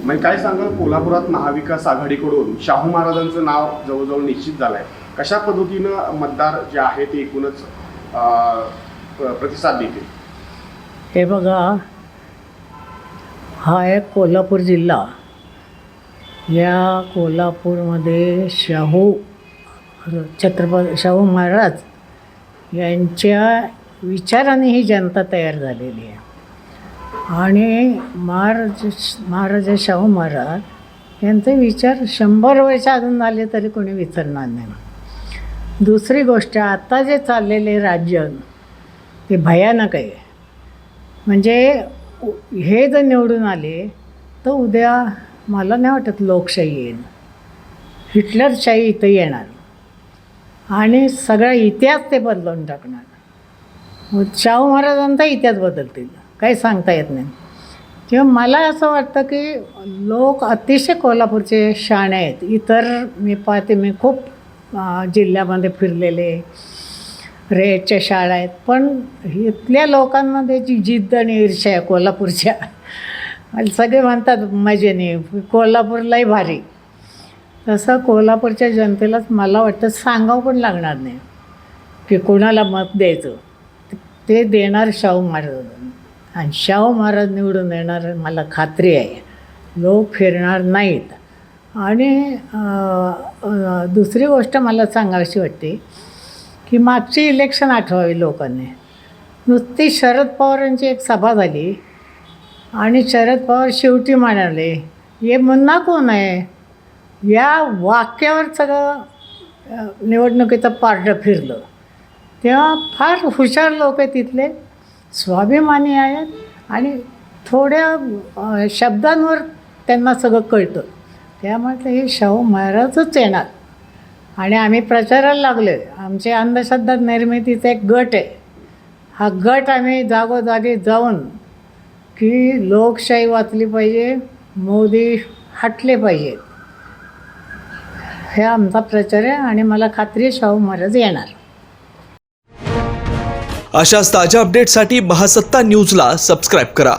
म्हणजे काय सांगाल, कोल्हापुरात महाविकास आघाडीकडून शाहू महाराजांचं नाव जवळजवळ निश्चित झालं आहे. कशा पद्धतीनं मतदार जे आहे ते एकूणच प्रतिसाद देतील? हे बघा, हा आहे कोल्हापूर जिल्हा. या कोल्हापूरमध्ये छत्रपती शाहू महाराज यांच्या विचाराने ही जनता तयार झालेली आहे. आणि महाराज शाहू महाराज यांचे विचार 100 वर्ष अजून आले तरी कोणी विसरणार नाही. दुसरी गोष्ट, आता जे चाललेले राज्य ते भयानक आहे. म्हणजे हे जर निवडून आले तर उद्या मला नाही वाटत लोकशाही येईल, हिटलरशाही इथं येणार आणि सगळा इतिहास ते बदलून टाकणार. शाहू महाराजांचा इतिहास बदलतील, काही सांगता येत नाही. किंवा मला असं वाटतं की लोक अतिशय कोल्हापूरचे शहाणे आहेत. इतर मी पाहते, मी खूप जिल्ह्यामध्ये फिरलेले, रेटच्या शाळा आहेत, पण इथल्या लोकांमध्ये जी जिद्द आणि ईर्ष्या आहे कोल्हापूरच्या, सगळे म्हणतात मजेने कोल्हापूरलाही भारी, तसं कोल्हापूरच्या जनतेलाच मला वाटतं सांगावं पण लागणार नाही की कोणाला मत द्यायचं. ते देणार शाहू महाराज, आणि शाहू महाराज निवडून येणार मला खात्री आहे. लोक फिरणार नाहीत. आणि दुसरी गोष्ट मला सांगावीशी वाटते की मागची इलेक्शन आठवावी लोकांनी. नुसती शरद पवारांची एक सभा झाली आणि शरद पवार शेवटी म्हणाले, हे मुन्ना कोण आहे, या वाक्यावर सगळं निवडणुकीचं पारडं फिरलं. तेव्हा फार हुशार लोक आहेत तिथले, स्वाभिमानी आहेत आणि थोड्या शब्दांवर त्यांना सगळं कळतं. त्यामुळे हे शाहू महाराजच येणार. आणि आम्ही प्रचाराला लागलो आहे. आमचे अंधश्रद्धा निर्मितीचा एक गट आहे. हा गट आम्ही जागोजागी जाऊन की लोकशाही वाचली पाहिजे, मोदी हटले पाहिजे, हे आमचा प्रचार आहे. आणि मला खात्री आहे शाहू महाराज येणार. अशाच ताज्या अपडेटसाठी महासत्ता न्यूजला सबस्क्राईब करा.